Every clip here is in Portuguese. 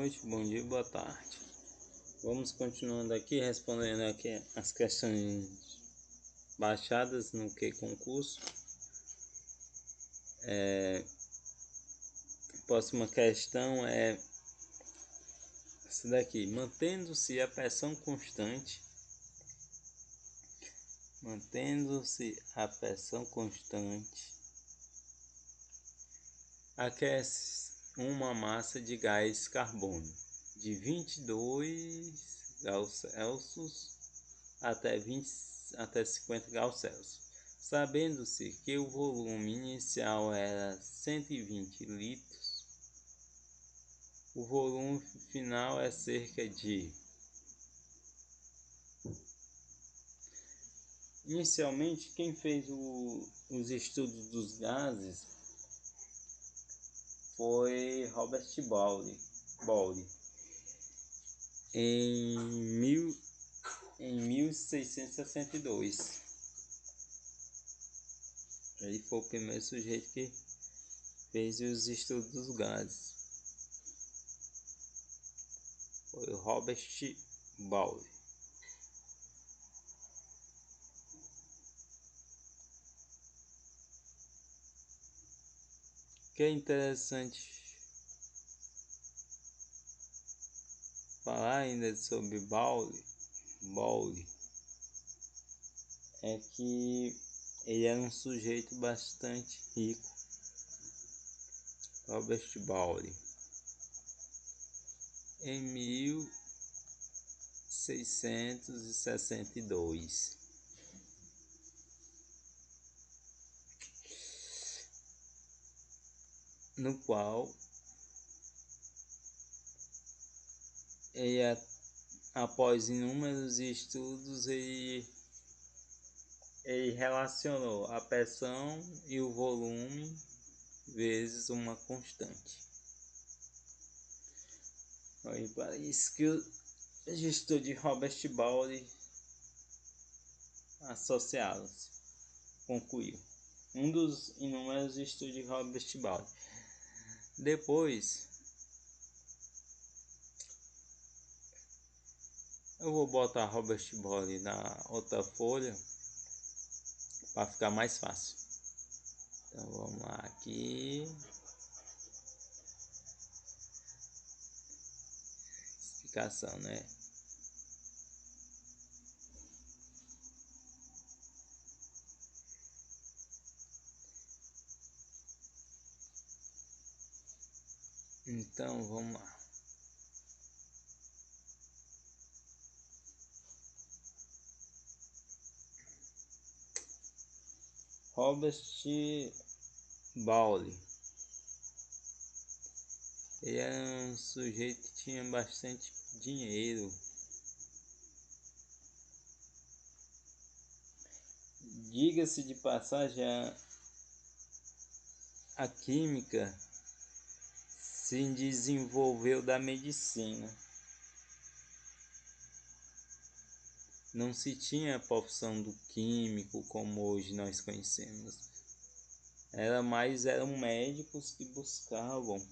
noite, bom dia, boa tarde. Vamos continuando aqui, respondendo aqui as questões baixadas no Q-Concurso. Próxima questão é essa daqui. Mantendo-se a pressão constante, aquece uma massa de gás carbônico de 22 graus Celsius até 50 graus Celsius. Sabendo-se que o volume inicial era 120 litros, o volume final é cerca de... Inicialmente, quem fez os estudos dos gases foi Robert Boyle em 1662. Ele foi o primeiro sujeito que fez os estudos dos gases. Foi o Robert Boyle. O que é interessante falar ainda sobre Boyle é que ele era um sujeito bastante rico. Robert Boyle, em 1662. No qual ele, após inúmeros estudos, ele relacionou a pressão e o volume vezes uma constante. Foi para isso que o gestor de Robert Boyle associados concluiu. Um dos inúmeros estudos de Robert Boyle. Depois eu vou botar Robert Boyle na outra folha para ficar mais fácil. Então vamos lá aqui. Explicação, né? Então vamos lá. Robert Boyle, ele era um sujeito que tinha bastante dinheiro. Diga-se de passagem, a química se desenvolveu da medicina. Não se tinha a profissão do químico como hoje nós conhecemos. Eram médicos que buscavam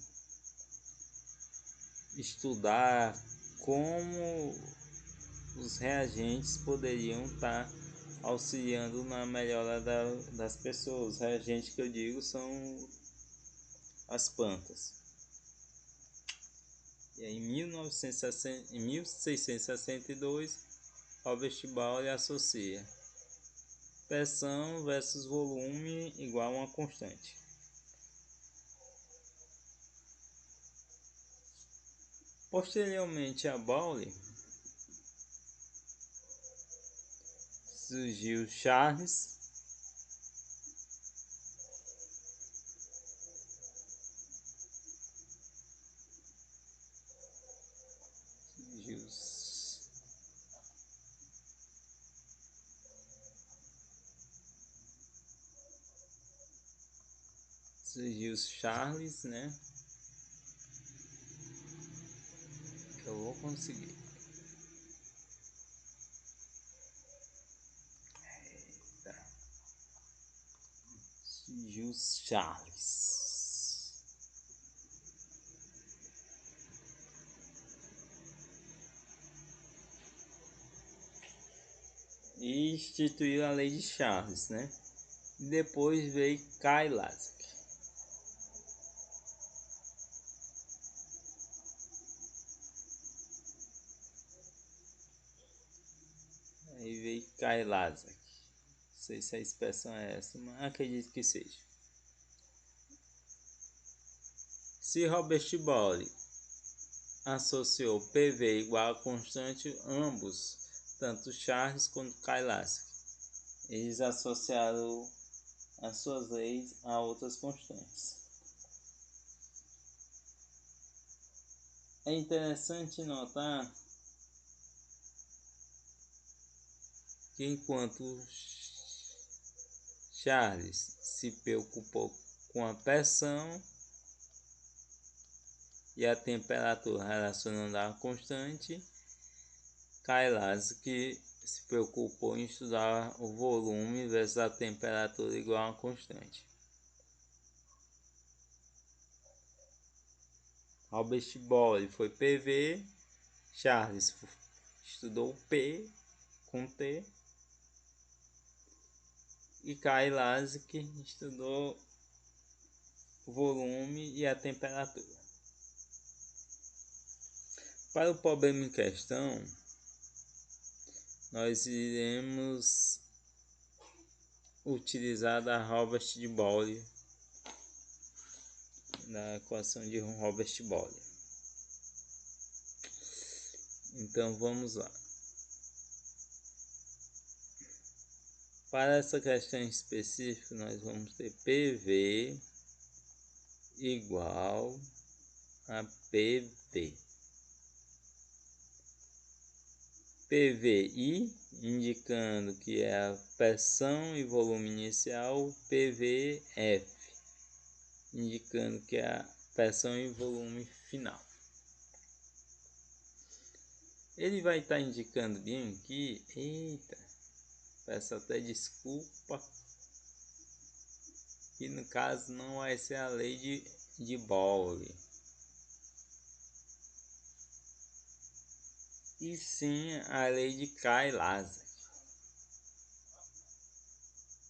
estudar como os reagentes poderiam estar auxiliando na melhora das pessoas. Os reagentes que eu digo são as plantas. E aí, em 1662, Robert Boyle associa pressão versus volume igual a uma constante. Posteriormente a Boyle, surgiu Charles né? Que eu vou conseguir. Surgiu Charles. e instituiu a lei de Charles, né? E depois veio Kai Lasky. Aí veio Kai Lasky. Não sei se a expressão é essa, mas acredito que seja. Se Robert Boyle associou PV igual a constante, ambos, tanto Charles quanto Kai Lasky, eles associaram as suas leis a outras constantes. É interessante notar que enquanto Charles se preocupou com a pressão e a temperatura relacionando a constante, Kai Lasky se preocupou em estudar o volume versus a temperatura igual a constante. Robert Boyle foi PV, Charles estudou P com T e Kai Lasky estudou o volume e a temperatura. Para o problema em questão, nós iremos utilizar da Robert Boyle, da equação de Robert Boyle. Então vamos lá. Para essa questão específica, nós vamos ter PV igual a PV. PVI, indicando que é a pressão e volume inicial, PVF, indicando que é a pressão e volume final. Ele vai estar indicando bem aqui, eita, peço até desculpa, que no caso não vai ser a lei de Boyle, e sim a lei de Kai Lasky.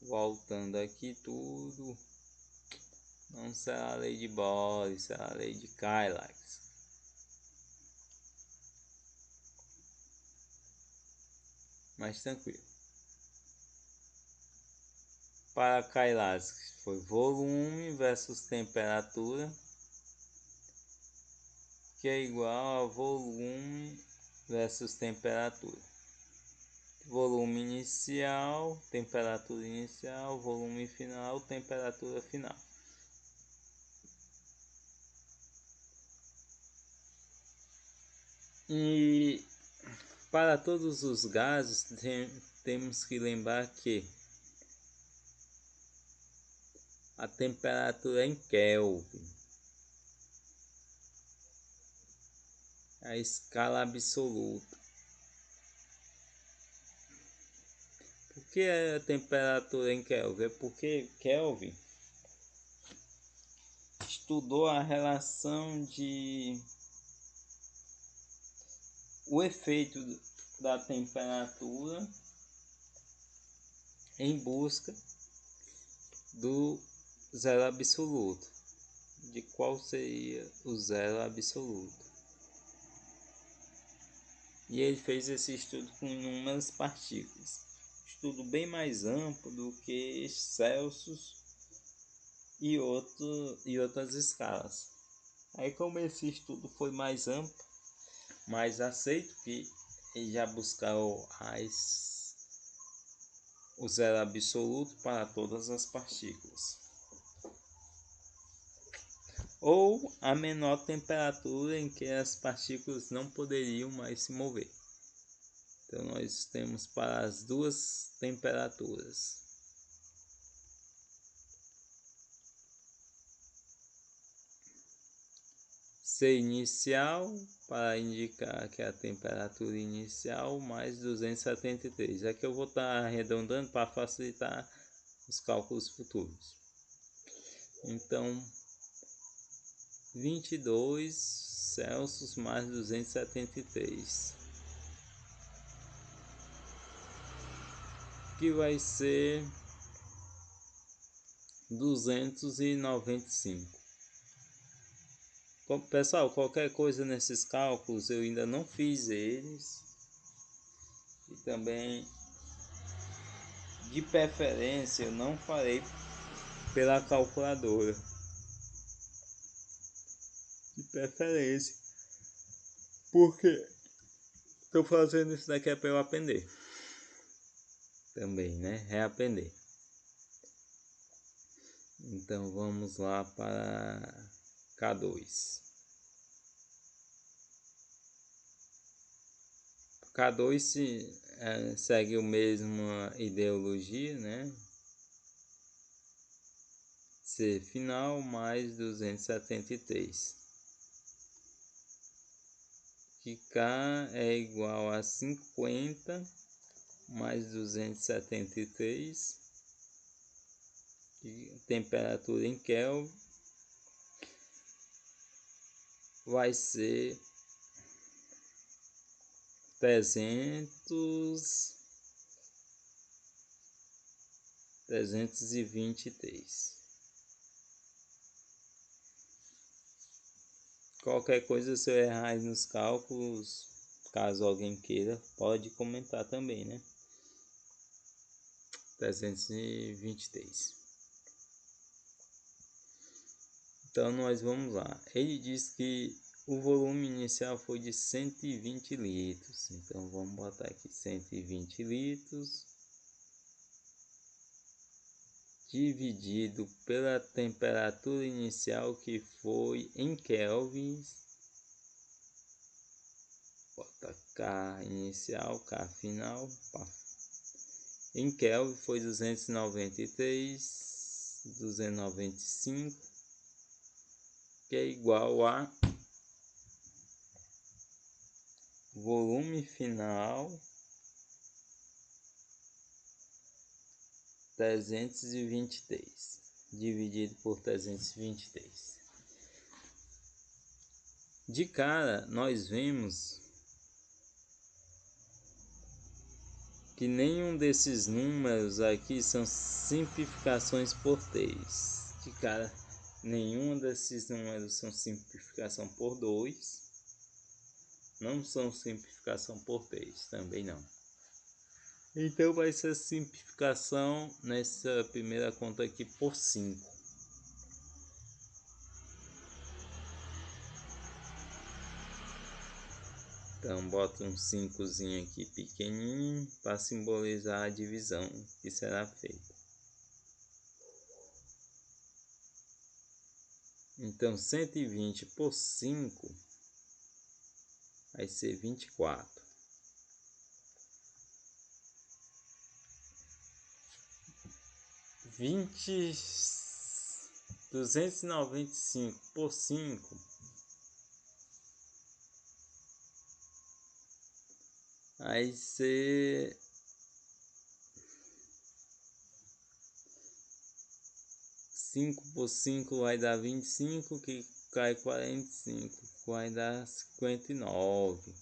Voltando aqui tudo, não será a lei de Boyle, será a lei de Kai Lasky. Mais tranquilo. Para Kai Lasky foi volume versus temperatura, que é igual a volume versus temperatura. Volume inicial, temperatura inicial, volume final, temperatura final. E para todos os gases, temos que lembrar que a temperatura é em Kelvin, a escala absoluta. Por que a temperatura em Kelvin? É porque Kelvin estudou a relação o efeito da temperatura em busca do zero absoluto. De qual seria o zero absoluto? E ele fez esse estudo com inúmeras partículas. Estudo bem mais amplo do que Celsius e outras escalas. Aí, como esse estudo foi mais amplo, mais aceito, que ele já buscou o zero absoluto para todas as partículas, ou a menor temperatura em que as partículas não poderiam mais se mover. Então nós temos para as duas temperaturas. C inicial, para indicar que é a temperatura inicial, mais 273. Aqui eu vou estar arredondando para facilitar os cálculos futuros. Então, 22 Celsius mais 273. que vai ser 295. Pessoal, qualquer coisa nesses cálculos eu ainda não fiz eles. E também, de preferência, eu não farei pela calculadora. De preferência. Porque estou fazendo isso daqui é para eu aprender. Também, né? Reaprender. Então vamos lá para K2. K2 segue a mesma ideologia, né? C final mais 273. Que K é igual a 50 mais 273. E temperatura em Kelvin vai ser 323. Qualquer coisa, se eu errar aí nos cálculos, caso alguém queira, pode comentar também, né? 323. Então nós vamos lá. Ele diz que o volume inicial foi de 120 litros. Então vamos botar aqui 120 litros dividido pela temperatura inicial, que foi em kelvins. Bota K inicial, K final. Em Kelvin foi 293, 295, que é igual a volume final 323 dividido por 323. De cara, nós vemos que nenhum desses números aqui são simplificações por 3. De cara, nenhum desses números são simplificação por 2. Não são simplificação por 3, também não. Então vai ser simplificação nessa primeira conta aqui por 5. Então bota um 5zinho aqui pequenininho para simbolizar a divisão que será feita. Então 120 por 5 vai ser 24. 295 por 5 vai ser 5 por 5 vai dar 25, que cai 45, vai dar 59.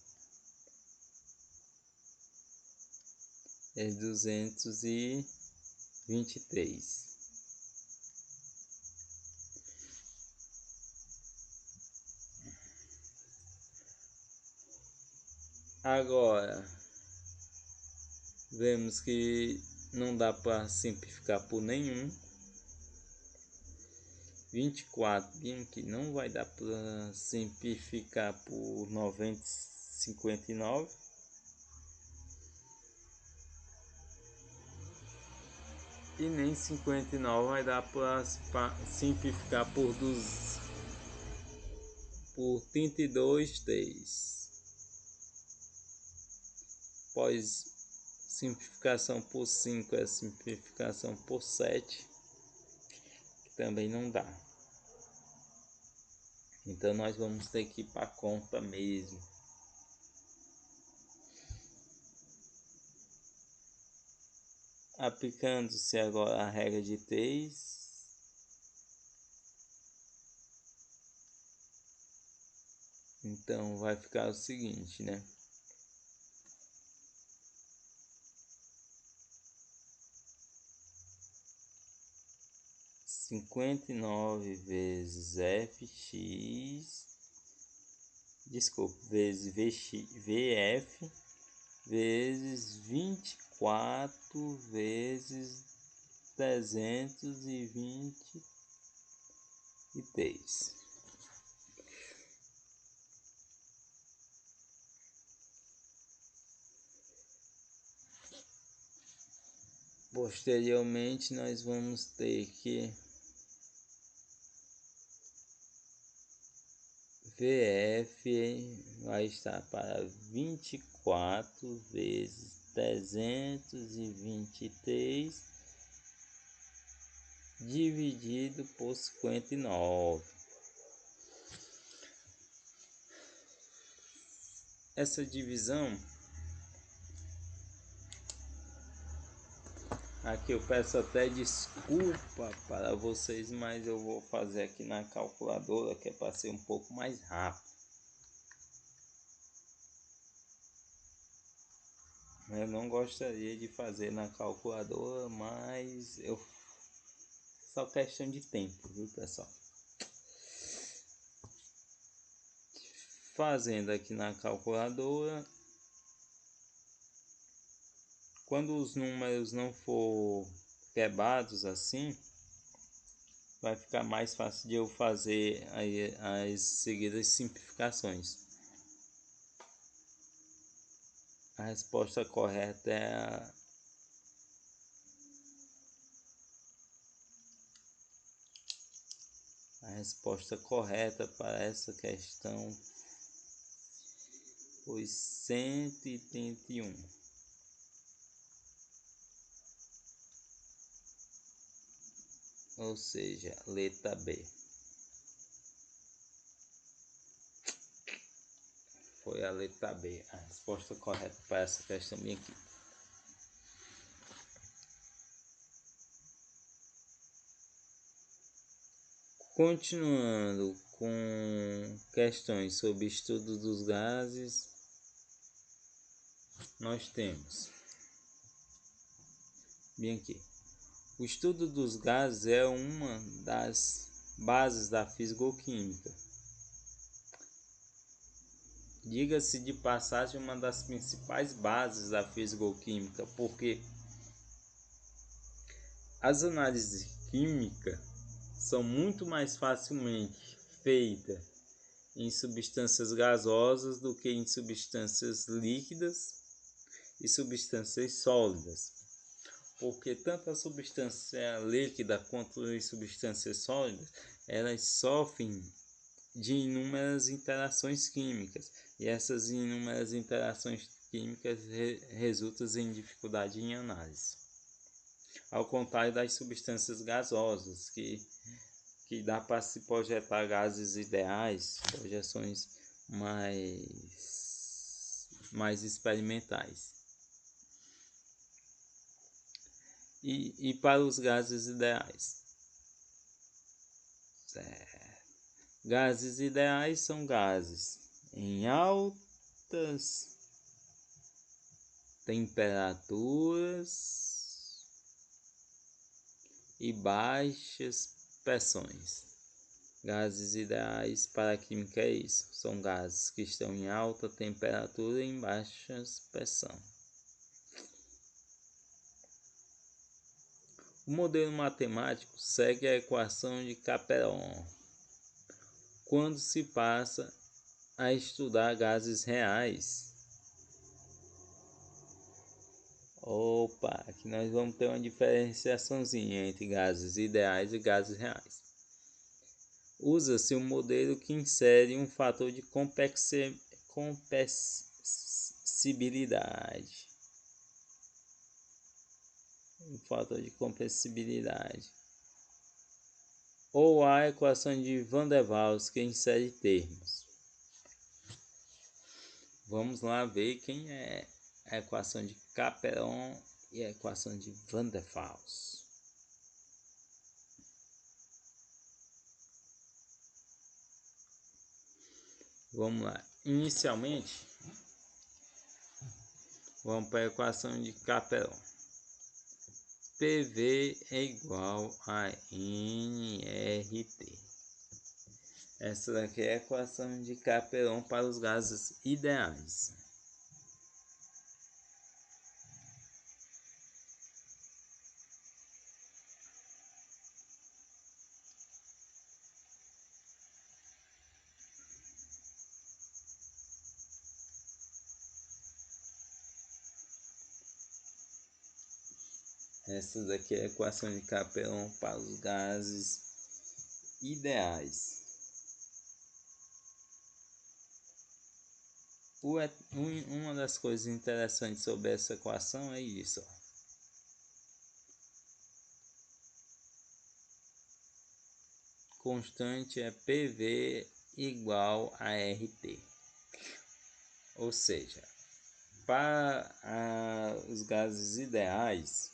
É 223. Agora, vemos que não dá para simplificar por nenhum. 24 bem que não vai dar para simplificar por 959. E nem 59 vai dar para simplificar por 32 3. Após simplificação por 5 é simplificação por 7, que também não dá. Então nós vamos ter que ir para a conta mesmo. Aplicando-se agora a regra de 3. Então vai ficar o seguinte, né? 59 vezes fx, desculpa, vezes vf, vezes 24 vezes 323. Posteriormente, nós vamos ter que VF vai estar para 24 vezes 323 dividido por 59. Essa divisão aqui eu peço até desculpa para vocês, mas eu vou fazer aqui na calculadora, que é para ser um pouco mais rápido. Eu não gostaria de fazer na calculadora, mas só questão de tempo, viu, pessoal? Fazendo aqui na calculadora, quando os números não for quebrados assim, vai ficar mais fácil de eu fazer as seguidas simplificações. A resposta correta é a resposta correta para essa questão foi 131. Ou seja, letra B. Foi a letra B, a resposta correta para essa questão bem aqui. Continuando com questões sobre estudo dos gases, nós temos bem aqui. O estudo dos gases é uma das bases da fisicoquímica. Diga-se de passagem, uma das principais bases da fisicoquímica, porque as análises químicas são muito mais facilmente feitas em substâncias gasosas do que em substâncias líquidas e substâncias sólidas. Porque tanto a substância líquida quanto as substâncias sólidas, elas sofrem de inúmeras interações químicas, e essas inúmeras interações químicas resultam em dificuldade em análise. Ao contrário das substâncias gasosas, que dá para se projetar gases ideais, projeções mais experimentais. E para os gases ideais? Gases ideais são gases em altas temperaturas e baixas pressões. Gases ideais para a química é isso, são gases que estão em alta temperatura e em baixa pressão. O modelo matemático segue a equação de Capellan quando se passa a estudar gases reais. Aqui nós vamos ter uma diferenciaçãozinha entre gases ideais e gases reais. Usa-se um modelo que insere um fator de compressibilidade. Ou a equação de Van der Waals, que insere termos. Vamos lá ver quem é a equação de Capellan e a equação de Van der Waals. Vamos lá. Inicialmente, vamos para a equação de Capellan. PV é igual a nRT. Essa daqui é a equação de Capelon para os gases ideais. Essa daqui é a equação de Capelon para os gases ideais. Uma das coisas interessantes sobre essa equação é isso. Constante é PV igual a RT. Ou seja, para os gases ideais,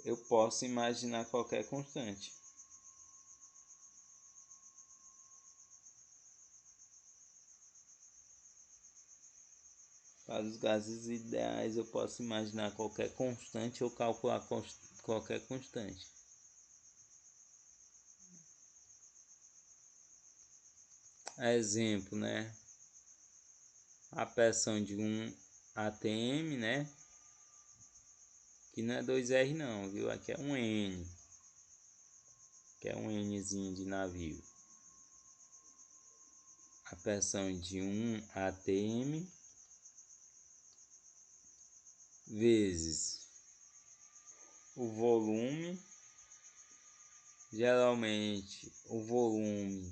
eu posso imaginar qualquer constante. Para os gases ideais, eu posso imaginar qualquer constante ou calcular qualquer constante. Exemplo, né? A pressão de um ATM, né? Que não é 2R não, viu? Aqui é um N. Que é um Nzinho de navio. A pressão de um ATM vezes o volume. Geralmente o volume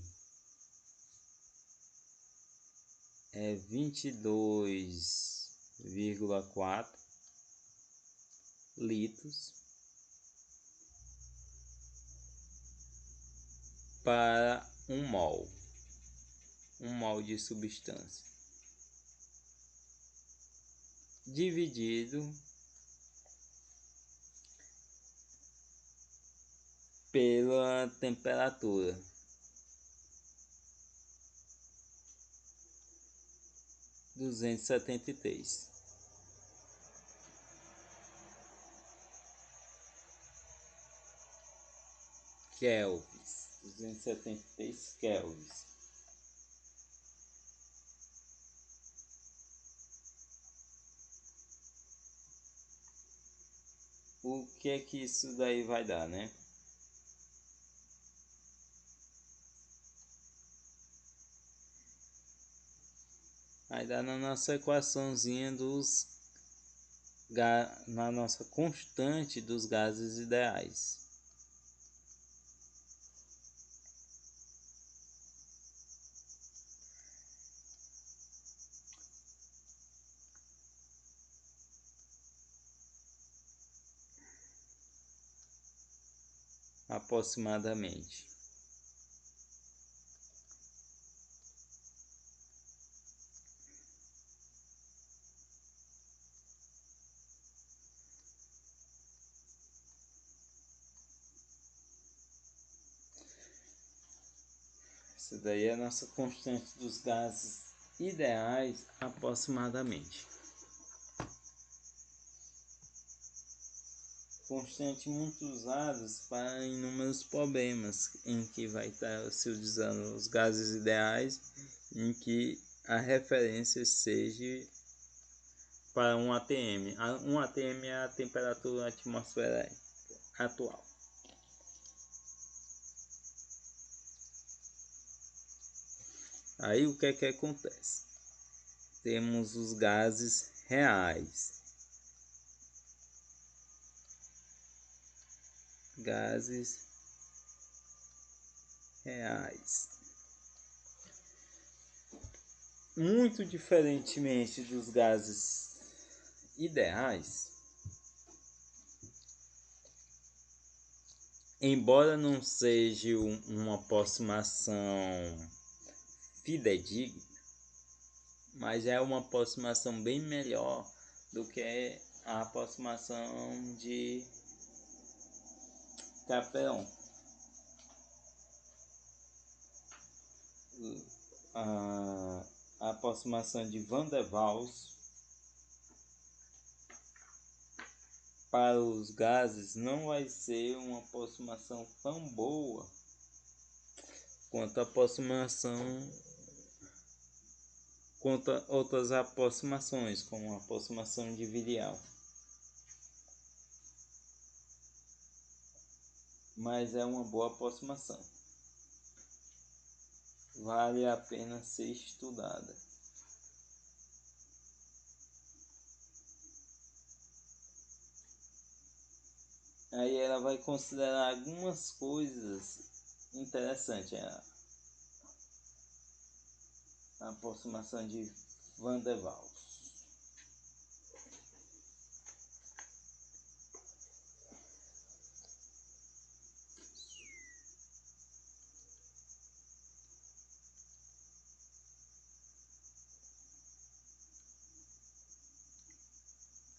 é 22,4 litros para um mol de substância, dividido pela temperatura. Duzentos e setenta e três kelvins. 273 kelvins. O que é que isso daí vai dar, né? Vai dar na nossa equaçãozinha na nossa constante dos gases ideais. Aproximadamente. Essa daí é a nossa constante dos gases ideais, aproximadamente. Constante muito usados para inúmeros problemas em que vai estar se utilizando os gases ideais, em que a referência seja para um ATM. Um ATM é a temperatura atmosférica atual. Aí o que é que acontece? Temos os gases reais. Gases reais. Muito diferentemente dos gases ideais, embora não seja uma aproximação fidedigna, mas é uma aproximação bem melhor do que a aproximação de Capelon. A aproximação de Van der Waals para os gases não vai ser uma aproximação tão boa quanto a aproximação quanto a outras aproximações, como a aproximação de Virial. Mas é uma boa aproximação. Vale a pena ser estudada. Aí ela vai considerar algumas coisas interessantes. A aproximação de Van der Waals.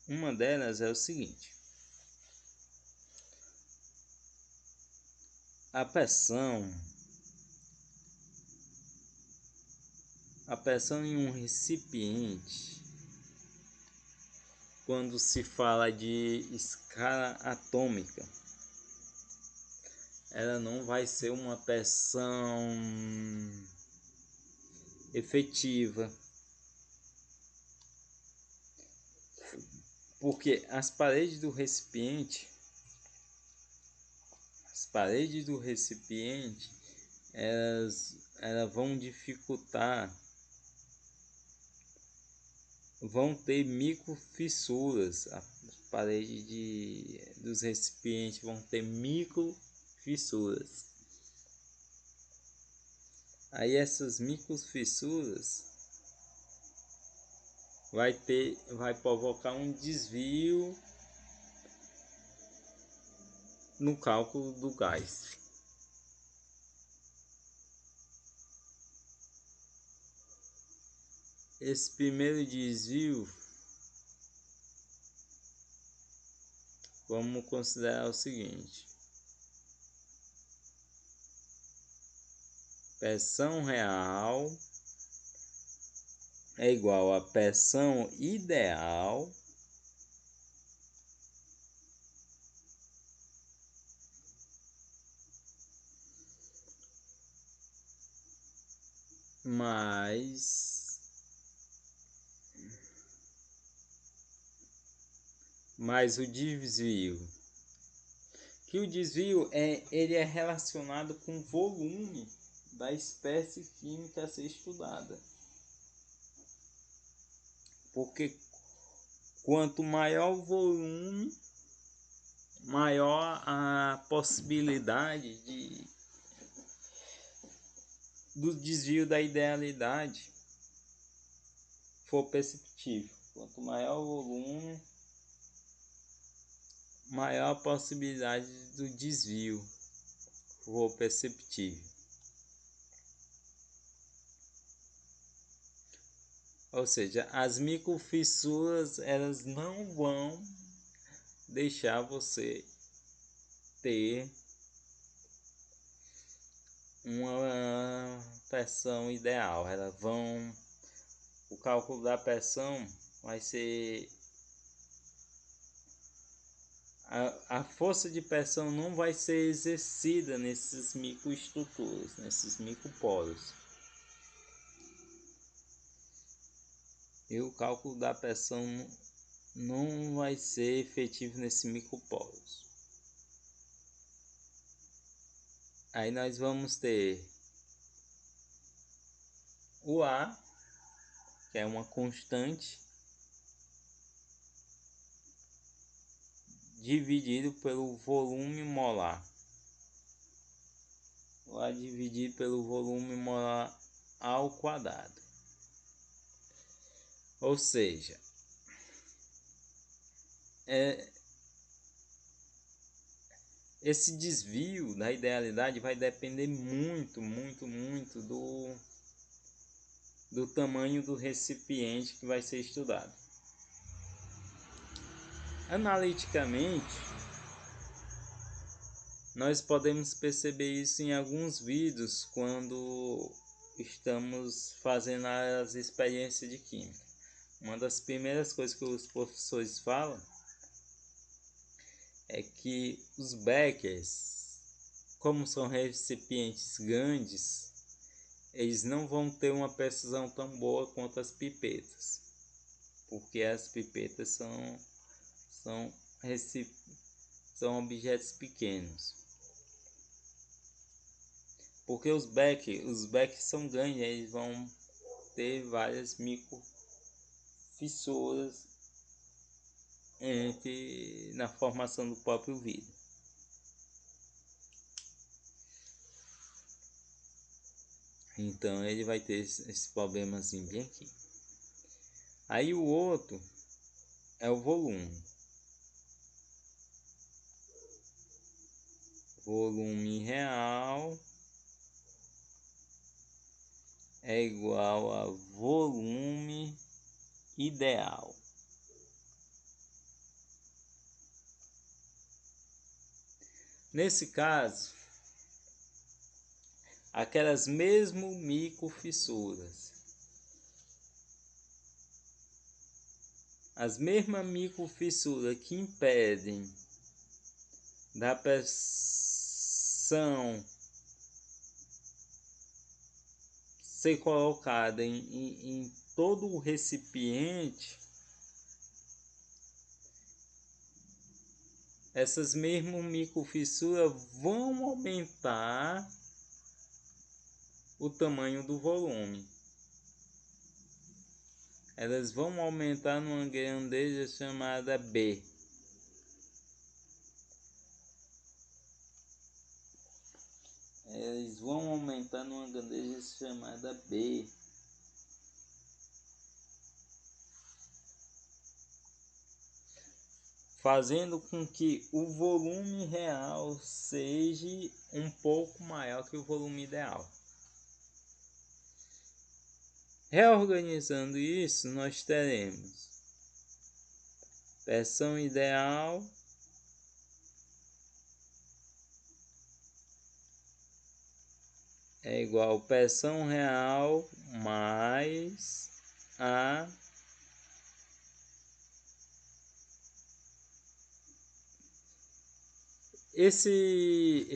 Uma delas é o seguinte: a pressão em um recipiente, quando se fala de escala atômica, ela não vai ser uma pressão efetiva, porque as paredes do recipiente elas vão dificultar, vão ter microfissuras. As paredes dos recipientes vão ter microfissuras. Aí essas microfissuras vai provocar um desvio no cálculo do gás. Esse primeiro desvio, vamos considerar o seguinte: pressão real é igual a pressão ideal mais o desvio. Que o desvio ele é relacionado com o volume da espécie química a ser estudada. Porque quanto maior o volume, maior a possibilidade do desvio da idealidade for perceptível. Quanto maior o volume, maior a possibilidade do desvio for perceptível. Ou seja, as microfissuras elas não vão deixar você ter uma pressão ideal. O cálculo da pressão vai ser a força de pressão não vai ser exercida nesses microestruturas, nesses microporos. E o cálculo da pressão não vai ser efetivo nesses microporos. Aí nós vamos ter o A, que é uma constante, dividido pelo volume molar. O A dividido pelo volume molar ao quadrado. Ou seja, esse desvio da idealidade vai depender muito do tamanho do recipiente que vai ser estudado. Analiticamente, nós podemos perceber isso em alguns vídeos quando estamos fazendo as experiências de química. Uma das primeiras coisas que os professores falam é que os beckers, como são recipientes grandes, eles não vão ter uma precisão tão boa quanto as pipetas, porque as pipetas são, são objetos pequenos. Porque os becks são grandes, eles vão ter várias micro fissuras na formação do próprio vidro. Então ele vai ter esse problemazinho bem aqui. Aí o outro é o volume. Volume real é igual a volume ideal. Nesse caso, aquelas mesmo microfissuras, as mesmas microfissuras que impedem da pressão ser colocada em todo o recipiente, essas mesmas microfissuras vão aumentar o tamanho do volume. Elas vão aumentar numa grandeza chamada B. Eles vão aumentar numa grandeza chamada B. Fazendo com que o volume real seja um pouco maior que o volume ideal. Reorganizando isso, nós teremos pressão ideal é igual a pressão real mais a esse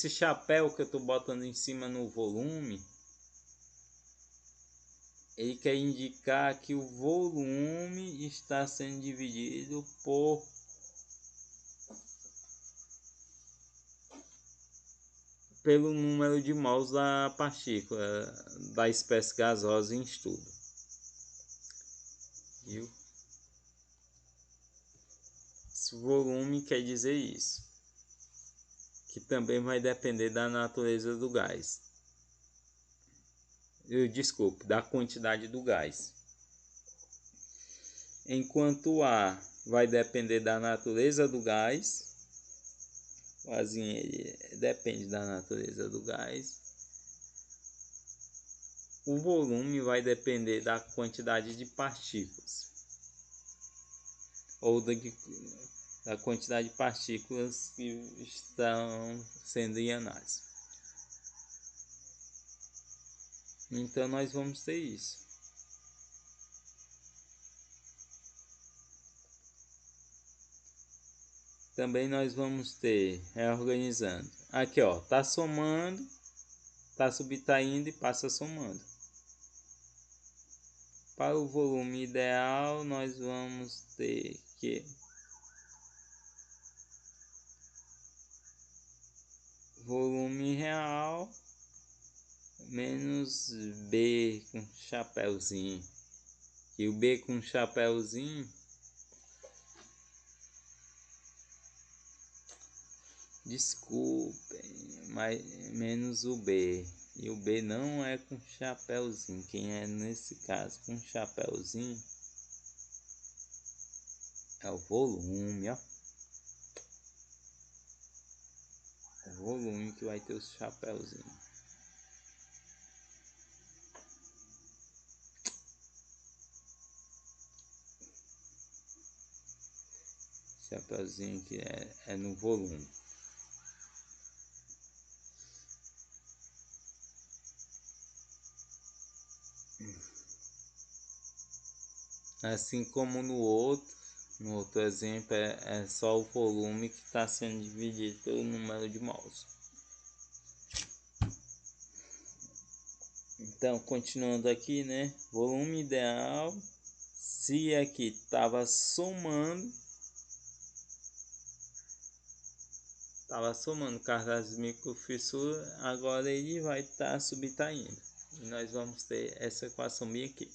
chapéu que eu estou botando em cima no volume, ele quer indicar que o volume está sendo dividido pelo número de mols da partícula da espécie gasosa em estudo. Viu? Esse volume quer dizer isso, que também vai depender da natureza do gás. Desculpe, da quantidade do gás. Enquanto o A vai depender da natureza do gás, o Azinho ele depende da natureza do gás. O volume vai depender da quantidade de partículas, ou da quantidade de partículas que estão sendo em análise. Então nós vamos ter isso. Também nós vamos ter, reorganizando. Aqui ó, tá somando, tá subtraindo e passa somando. Para o volume ideal, nós vamos ter que volume real menos B com chapéuzinho. E o B com chapéuzinho, desculpem, mas menos o B. E o B não é com chapéuzinho. Quem é nesse caso com chapéuzinho é o volume, ó. O volume que vai ter os chapéuzinhos. Chapéuzinho que é no volume. Assim como no outro, No outro exemplo é só o volume que está sendo dividido pelo número de mols. Então, continuando aqui, né? Volume ideal, se aqui estava somando cargas de microfissura, agora ele vai estar subtraindo. E nós vamos ter essa equação bem aqui.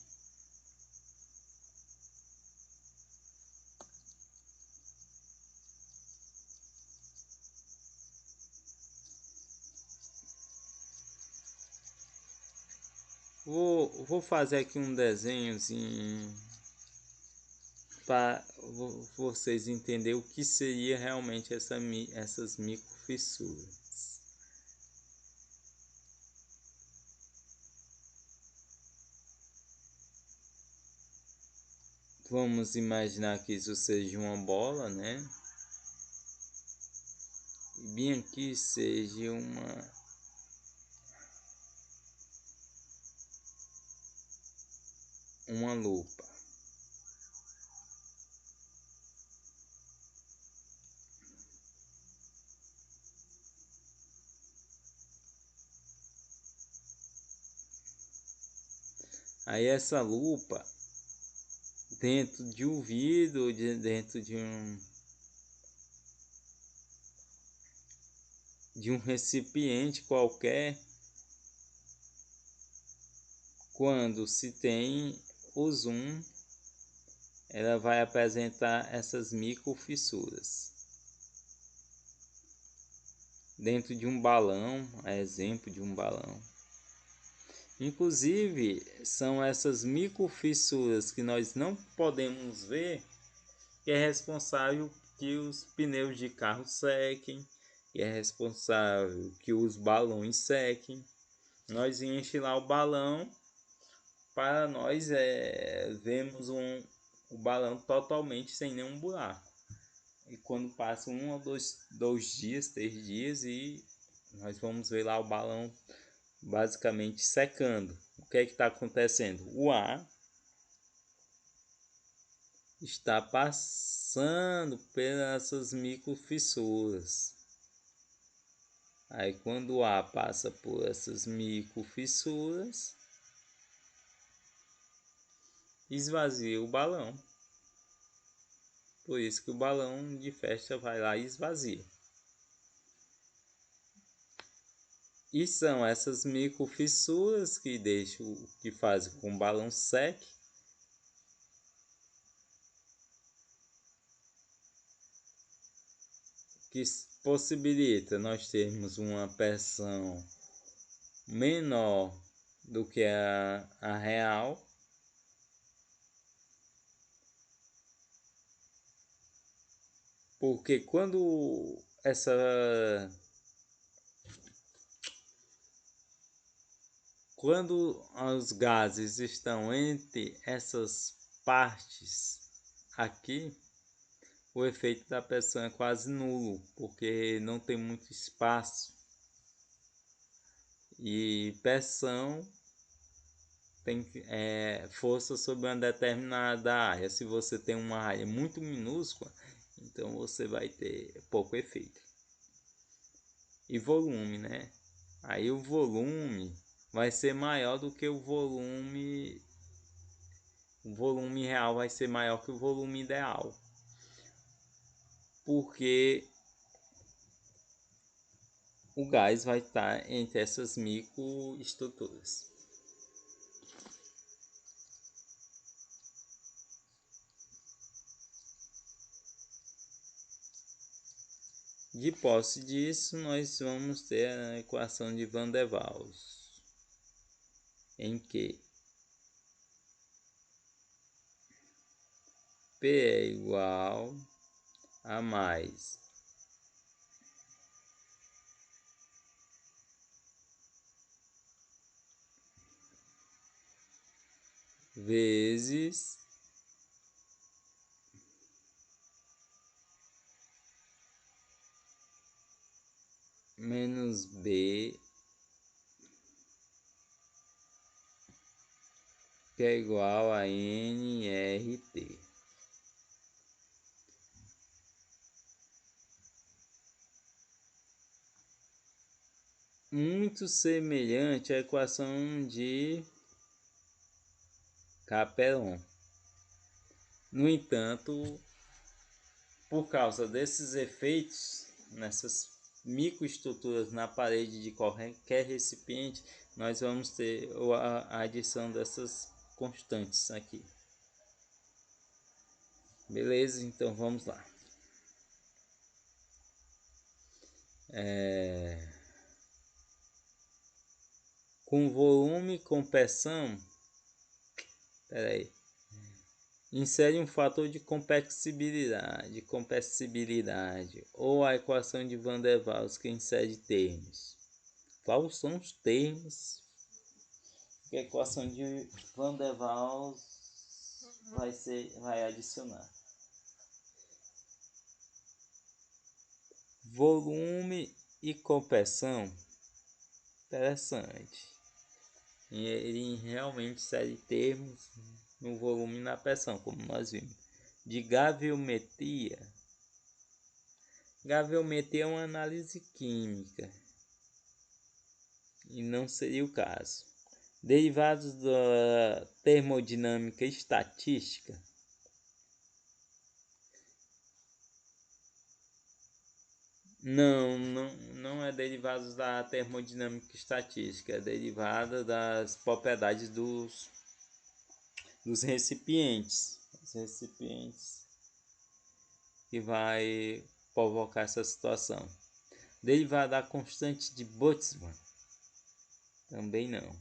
Vou fazer aqui um desenhozinho para vocês entenderem o que seria realmente essas microfissuras. Vamos imaginar que isso seja uma bola, né? E bem aqui seja uma lupa. Aí essa lupa, dentro de um vidro, dentro de um recipiente qualquer, quando se tem o zoom, ela vai apresentar essas microfissuras. Dentro de um balão, é exemplo de um balão. Inclusive, são essas microfissuras que nós não podemos ver que é responsável que os pneus de carro sequem, que é responsável que os balões sequem. Nós enche lá o balão para nós vemos o balão totalmente sem nenhum buraco. E quando passa um ou dois dias, 3 dias, e nós vamos ver lá o balão basicamente secando. O que é que está acontecendo? O ar está passando pelas microfissuras. Aí quando o ar passa por essas microfissuras, esvazia o balão. Por isso que o balão de festa vai lá e esvazia. E são essas microfissuras que fazem com que o balão seque. Que possibilita nós termos uma pressão menor do que a real. Porque quando os gases estão entre essas partes aqui, o efeito da pressão é quase nulo, porque não tem muito espaço. E pressão tem força sobre uma determinada área. Se você tem uma área muito minúscula, então você vai ter pouco efeito. E volume, né? Aí o volume vai ser maior do que o volume real vai ser maior que o volume ideal. Porque o gás vai estar entre essas microestruturas. De posse disso, nós vamos ter a equação de Van der Waals, em que P é igual a mais vezes menos B, que é igual a nRT. muito semelhante à equação de Capelon. No entanto, por causa desses efeitos, nessas microestruturas na parede de qualquer recipiente, nós vamos ter a adição dessas constantes aqui. Beleza? Então vamos lá. Com volume, com pressão, insere um fator de compressibilidade ou a equação de Van der Waals que insere termos. Quais são os termos que a equação de Van der Waals vai adicionar? Volume e compressão, interessante. Ele realmente insere termos no volume e na pressão, como nós vimos. De graviometria. Graviometria é uma análise química e não seria o caso. Derivados da termodinâmica estatística. Não é derivados da termodinâmica estatística, é derivada das propriedades dos recipientes. Os recipientes que vai provocar essa situação. Derivada da constante de Boltzmann. Também não.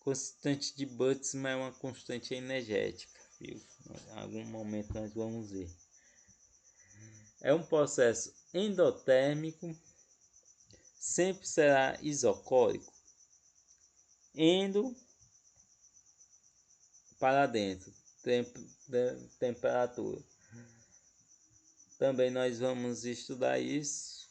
Constante de Boltzmann é uma constante energética, viu? Em algum momento nós vamos ver. É um processo endotérmico, sempre será isocórico. Endo para dentro, temperatura. Também nós vamos estudar isso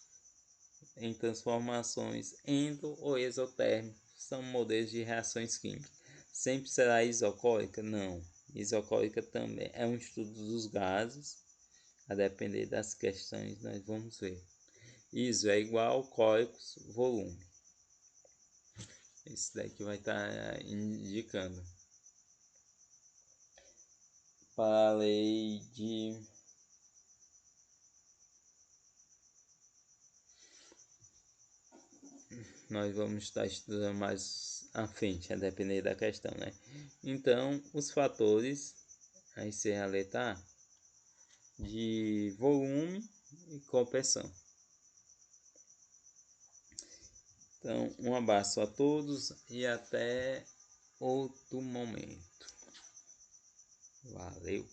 em transformações endo ou exotérmicas. São modelos de reações químicas. Sempre será isocórica? Não. Isocórica também é um estudo dos gases. A depender das questões, nós vamos ver. Iso é igual córicos volume. Esse daqui vai estar indicando. Para a lei de nós vamos estar estudando mais à frente, a depender da questão, né? Então, os fatores, aí será a letra A, de volume e compressão. Então, um abraço a todos e até outro momento. Valeu!